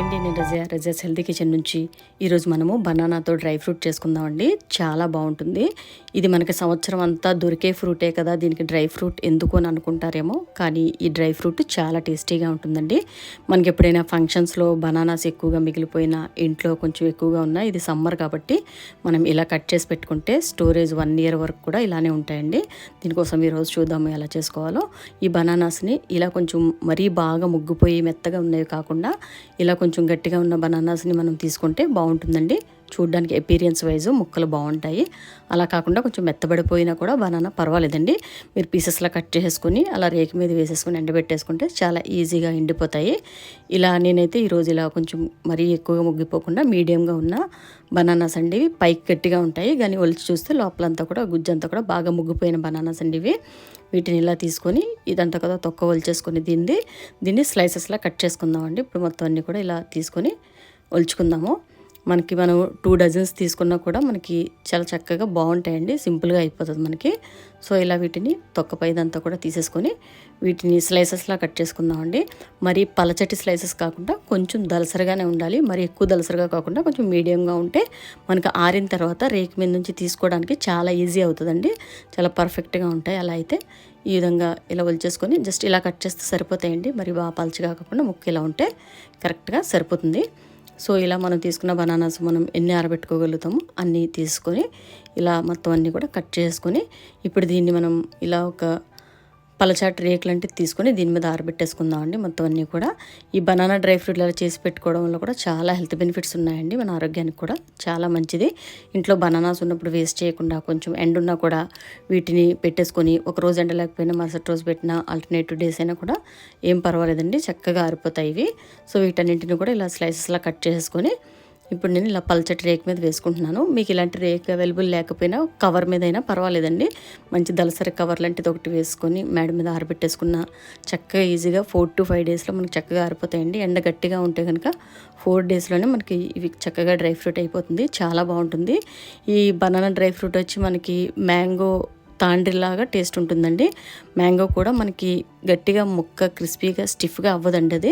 అండి, నేను Razia's healthy kitchen నుంచి. ఈరోజు మనము బనానాతో డ్రై ఫ్రూట్ చేసుకుందామండి. చాలా బాగుంటుంది. ఇది మనకి సంవత్సరం అంతా దొరికే ఫ్రూటే కదా, దీనికి డ్రై ఫ్రూట్ ఎందుకు అని అనుకుంటారేమో, కానీ ఈ డ్రై ఫ్రూట్ చాలా టేస్టీగా ఉంటుందండి. మనకి ఎప్పుడైనా ఫంక్షన్స్లో బనానాస్ ఎక్కువగా మిగిలిపోయినా, ఇంట్లో కొంచెం ఎక్కువగా ఉన్నా, ఇది సమ్మర్ కాబట్టి మనం ఇలా కట్ చేసి పెట్టుకుంటే స్టోరేజ్ 1 year వరకు కూడా ఇలానే ఉంటాయండి. దీనికోసం ఈరోజు చూద్దాము ఎలా చేసుకోవాలో. ఈ బనానాస్ని ఇలా కొంచెం మరీ బాగా ముగ్గిపోయి మెత్తగా ఉన్నవి కాకుండా ఇలా కొంచెం గట్టిగా ఉన్న బనానాస్ని మనం తీసుకుంటే బాగుంటుందండి. చూడ్డానికి అపీరియన్స్ వైజ్ ముక్కలు బాగుంటాయి. అలా కాకుండా కొంచెం మెత్తబడిపోయినా కూడా బనానా పర్వాలేదండి. మీరు పీసెస్లా కట్ చేసుకుని అలా రేకు మీద వేసేసుకుని ఎండబెట్టేసుకుంటే చాలా ఈజీగా ఎండిపోతాయి. ఇలా నేనైతే ఈరోజు ఇలా కొంచెం మరీ ఎక్కువగా ముగ్గిపోకుండా మీడియంగా ఉన్న బనానాస్ అండి. పైకి గట్టిగా ఉంటాయి కానీ ఒలిచి చూస్తే లోపలంతా కూడా గుజ్జంతా కూడా బాగా ముగ్గిపోయిన బనానాస్ అండి ఇవి. వీటిని ఇలా తీసుకొని ఇదంతా కదా తొక్క ఒలిచేసుకొని దీన్ని స్లైసెస్లా కట్ చేసుకుందామండి. ఇప్పుడు మొత్తం అన్నీ కూడా ఇలా తీసుకొని ఒలుచుకుందాము. మనం 2 డజన్స్ తీసుకున్నా కూడా మనకి చాలా చక్కగా బాగుంటాయండి. సింపుల్గా అయిపోతుంది మనకి. సో ఇలా వీటిని తొక్కపైదంతా కూడా తీసేసుకొని వీటిని స్లైసెస్లా కట్ చేసుకుందామండి. మరి పలచటి స్లైసెస్ కాకుండా కొంచెం దలసరిగానే ఉండాలి. మరి ఎక్కువ దలసరిగా కాకుండా కొంచెం మీడియంగా ఉంటే మనకు ఆరిన తర్వాత రేకు మీద నుంచి తీసుకోవడానికి చాలా ఈజీ అవుతుందండి. చాలా పర్ఫెక్ట్గా ఉంటాయి. అలా అయితే ఈ విధంగా ఇలా ఒలిచేసుకొని జస్ట్ ఇలా కట్ చేస్తే సరిపోతాయండి. మరి బాగా పలచగా కాకుండా ముక్క ఇలా ఉంటే కరెక్ట్గా సరిపోతుంది. సో ఇలా మనం తీసుకున్న బనానాస్ మనం ఎన్ని ఆరబెట్టుకోగలుగుతామో అన్నీ తీసుకొని ఇలా మొత్తం అన్నీ కూడా కట్ చేసుకొని ఇప్పుడు దీన్ని మనం ఇలా ఒక పలచాటి రేకులంటే తీసుకొని దీని మీద ఆరబెట్టేసుకుందామండి. మొత్తం అన్నీ కూడా ఈ బనానా డ్రై ఫ్రూట్ ఇలా చేసి పెట్టుకోవడం వల్ల కూడా చాలా హెల్త్ బెనిఫిట్స్ ఉన్నాయండి. మన ఆరోగ్యానికి కూడా చాలా మంచిది. ఇంట్లో బనానాస్ ఉన్నప్పుడు వేస్ట్ చేయకుండా కొంచెం ఎండున్నా కూడా వీటిని పెట్టేసుకొని ఒకరోజు ఎండ లేకపోయినా మరుసటి రోజు పెట్టినా ఆల్టర్నేటివ్ డేస్ అయినా కూడా ఏం పర్వాలేదండి, చక్కగా ఆరిపోతాయి ఇవి. సో వీటన్నింటిని కూడా ఇలా స్లైసెస్లా కట్ చేసుకొని ఇప్పుడు నేను ఇలా పల్చటి రేక్ మీద వేసుకుంటున్నాను. మీకు ఇలాంటి రేక్ అవైలబుల్ లేకపోయినా కవర్ మీద అయినా పర్వాలేదండి. మంచి దలసరి కవర్ లాంటిది ఒకటి వేసుకొని మేడ మీద ఆరబెట్టేసుకున్న చక్కగా ఈజీగా 4 to 5 డేస్లో మనకి చక్కగా ఆరిపోతాయండి. ఎండ గట్టిగా ఉంటే కనుక 4 డేస్లోనే మనకి ఇవి చక్కగా డ్రై ఫ్రూట్ అయిపోతుంది. చాలా బాగుంటుంది. ఈ బనానా డ్రై ఫ్రూట్ వచ్చి మనకి మ్యాంగో తాండ్రిలాగా టేస్ట్ ఉంటుందండి. మ్యాంగో కూడా మనకి గట్టిగా ముక్క క్రిస్పీగా స్టిఫ్గా అవ్వదండి. అది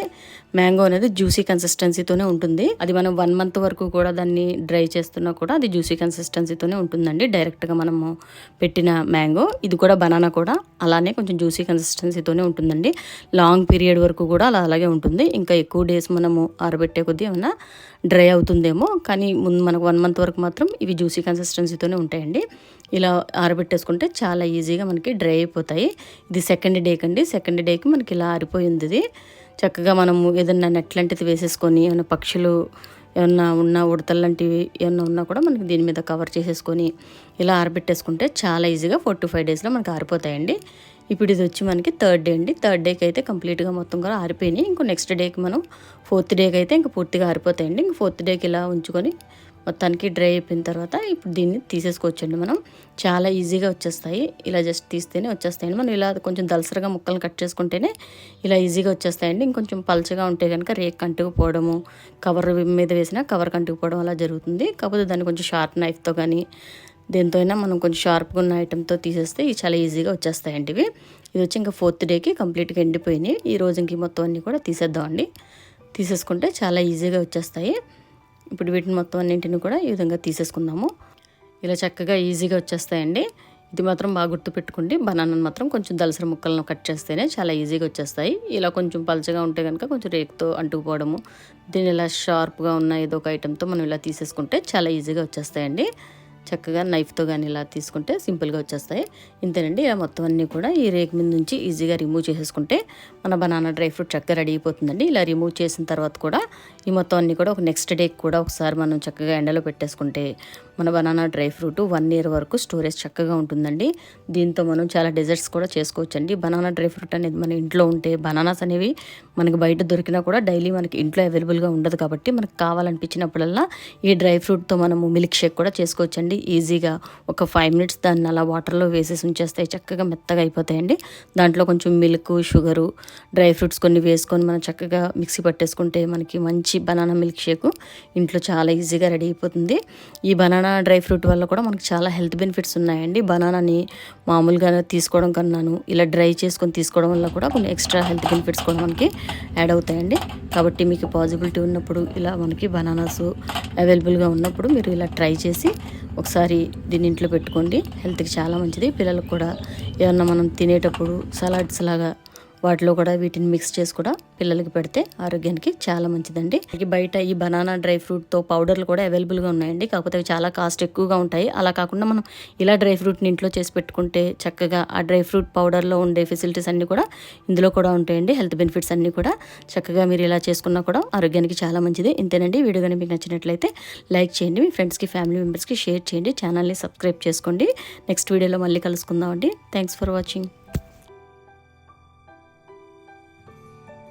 మ్యాంగో అనేది జ్యూసీ కన్సిస్టెన్సీతోనే ఉంటుంది. అది మనం 1 month వరకు కూడా దాన్ని డ్రై చేస్తున్నా కూడా అది జ్యూసీ కన్సిస్టెన్సీతోనే ఉంటుందండి. డైరెక్ట్గా మనము పెట్టిన మ్యాంగో ఇది కూడా బనానా కూడా అలానే కొంచెం జ్యూసీ కన్సిస్టెన్సీతోనే ఉంటుందండి. లాంగ్ పీరియడ్ వరకు కూడా అలాగే ఉంటుంది. ఇంకా ఎక్కువ డేస్ మనము ఆరబెట్టే కొద్దీ ఏమైనా డ్రై అవుతుందేమో, కానీ ముందు మనకు 1 month వరకు మాత్రం ఇవి జ్యూసీ కన్సిస్టెన్సీతోనే ఉంటాయండి. ఇలా ఆరబెట్టేసుకుంటే చాలా ఈజీగా మనకి డ్రై అయిపోతాయి. ఇది సెకండ్ డేకి అండి. సెకండ్ డేకి మనకి ఇలా ఆరిపోయింది. ఇది చక్కగా మనము ఏదన్నా నెట్ లాంటిది వేసేసుకొని ఏమైనా పక్షులు ఏమన్నా ఉన్న ఉడతలు లాంటివి ఏమన్నా ఉన్నా కూడా మనకి దీని మీద కవర్ చేసేసుకొని ఇలా ఆరబెట్టేసుకుంటే చాలా ఈజీగా 4 to 5 డేస్లో మనకి ఆరిపోతాయండి. ఇప్పుడు ఇది వచ్చి మనకి 3rd డే అండి. 3rd డేకి అయితే కంప్లీట్గా మొత్తం కూడా ఆరిపోయినాయి. ఇంకో నెక్స్ట్ డేకి మనం 4th డేకి అయితే ఇంకా పూర్తిగా ఆరిపోతాయండి. ఇంక 4th డేకి ఇలా ఉంచుకొని మొత్తానికి డ్రై అయిపోయిన తర్వాత ఇప్పుడు దీన్ని తీసేసుకోవచ్చండి. మనం చాలా ఈజీగా వచ్చేస్తాయి. ఇలా జస్ట్ తీస్తేనే వచ్చేస్తాయండి. మనం ఇలా కొంచెం దలసరగా ముక్కలను కట్ చేసుకుంటేనే ఇలా ఈజీగా వచ్చేస్తాయండి. ఇంకొంచెం పలచగా ఉంటే కనుక రేక్ అంటుకుపోవడము, కవర్ మీద వేసినా కవర్ అంటుకుపోవడం అలా జరుగుతుంది. కాకపోతే దాన్ని కొంచెం షార్ప్ నైఫ్తో కానీ దేంతో అయినా మనం కొంచెం షార్ప్గా ఉన్న ఐటెంతో తీసేస్తే ఇవి చాలా ఈజీగా వచ్చేస్తాయండి ఇవి. ఇది వచ్చి ఇంకా 4th డేకి కంప్లీట్గా ఎండిపోయినాయి. ఈ రోజు ఇంక మొత్తం అన్నీ కూడా తీసేద్దామండి. తీసేసుకుంటే చాలా ఈజీగా వచ్చేస్తాయి. ఇప్పుడు వీటిని మొత్తం అన్నింటిని కూడా ఈ విధంగా తీసేసుకుందాము. ఇలా చక్కగా ఈజీగా వచ్చేస్తాయండి. ఇది మాత్రం బాగా గుర్తుపెట్టుకోండి. బనానాను మాత్రం కొంచెం దలసరి ముక్కలను కట్ చేస్తేనే చాలా ఈజీగా వచ్చేస్తాయి. ఇలా కొంచెం పలచగా ఉంటే కనుక కొంచెం రేకుతో అంటుకుపోవడము, దీన్ని ఇలా షార్ప్గా ఉన్న ఏదో ఒక ఐటెంతో మనం ఇలా తీసేసుకుంటే చాలా ఈజీగా వచ్చేస్తాయండి. చక్కగా నైఫ్తో కానీ ఇలా తీసుకుంటే సింపుల్గా వచ్చేస్తాయి. ఇంతేనండి. ఇలా మొత్తం అన్నీ కూడా ఈ రేక్ మీద నుంచి ఈజీగా రిమూవ్ చేసేసుకుంటే మన బనానా డ్రై ఫ్రూట్ చక్కగా రెడీ అయిపోతుందండి. ఇలా రిమూవ్ చేసిన తర్వాత కూడా ఈ మొత్తం అన్నీ కూడా ఒక నెక్స్ట్ డేకి కూడా ఒకసారి మనం చక్కగా ఎండలో పెట్టేసుకుంటే మన బనానా డ్రై ఫ్రూట్ 1 year వరకు స్టోరేజ్ చక్కగా ఉంటుందండి. దీంతో మనం చాలా డెజర్ట్స్ కూడా చేసుకోవచ్చండి. బనానా డ్రై ఫ్రూట్ అనేది మన ఇంట్లో ఉంటే బనానాస్ అనేవి మనకి బయట దొరికినా కూడా డైలీ మనకి ఇంట్లో అవైలబుల్గా ఉండదు కాబట్టి మనకు కావాలనిపించినప్పుడల్లా ఈ డ్రై ఫ్రూట్తో మనము మిల్క్ షేక్ కూడా చేసుకోవచ్చండి. ఈజీగా ఒక 5 minutes దాన్ని అలా వాటర్లో వేసేసి ఉంచేస్తే చక్కగా మెత్తగా అయిపోతాయండి. దాంట్లో కొంచెం మిల్క్, షుగరు, డ్రై ఫ్రూట్స్ కొన్ని వేసుకొని మనం చక్కగా మిక్సీ పట్టేసుకుంటే మనకి మంచి బనానా మిల్క్ షేక్ ఇంట్లో చాలా ఈజీగా రెడీ అయిపోతుంది. ఈ బనానా డ్రై ఫ్రూట్ వల్ల కూడా మనకి చాలా హెల్త్ బెనిఫిట్స్ ఉన్నాయండి. బనానాని మామూలుగా తీసుకోవడం కన్నాను ఇలా డ్రై చేసుకొని తీసుకోవడం వల్ల కూడా కొన్ని ఎక్స్ట్రా హెల్త్ బెనిఫిట్స్ కూడా మనకి యాడ్ అవుతాయండి. కాబట్టి మీకు పాసిబిలిటీ ఉన్నప్పుడు ఇలా మనకి బనానాస్ అవైలబుల్గా ఉన్నప్పుడు మీరు ఇలా ట్రై చేసి ఒకసారి దీన్ని ఇంట్లో పెట్టుకోండి. హెల్త్కి చాలా మంచిది. పిల్లలకు కూడా ఏమన్నా మనం తినేటప్పుడు సలాడ్స్ లాగా వాటిలో కూడా వీటిని మిక్స్ చేసి కూడా పిల్లలకి పెడితే ఆరోగ్యానికి చాలా మంచిదండి. బయట ఈ బనానా డ్రై ఫ్రూట్తో పౌడర్లు కూడా అవైలబుల్గా ఉన్నాయండి. కాకపోతే అవి చాలా కాస్ట్ ఎక్కువగా ఉంటాయి. అలా కాకుండా మనం ఇలా డ్రై ఫ్రూట్ని ఇంట్లో చేసి పెట్టుకుంటే చక్కగా ఆ డ్రై ఫ్రూట్ పౌడర్లో ఉండే ఫెసిలిటీస్ అన్నీ కూడా ఇందులో కూడా ఉంటాయండి. హెల్త్ బెనిఫిట్స్ అన్నీ కూడా చక్కగా మీరు ఇలా చేసుకున్నా కూడా ఆరోగ్యానికి చాలా మంచిది. ఇంతేనండి. వీడియో కానీ మీకు నచ్చినట్లయితే లైక్ చేయండి, మీ ఫ్రెండ్స్కి ఫ్యామిలీ మెంబర్స్కి షేర్ చేయండి, ఛానల్ని సబ్స్క్రైబ్ చేసుకోండి. నెక్స్ట్ వీడియోలో మళ్ళీ కలుసుకుందామండి. Thanks for watching.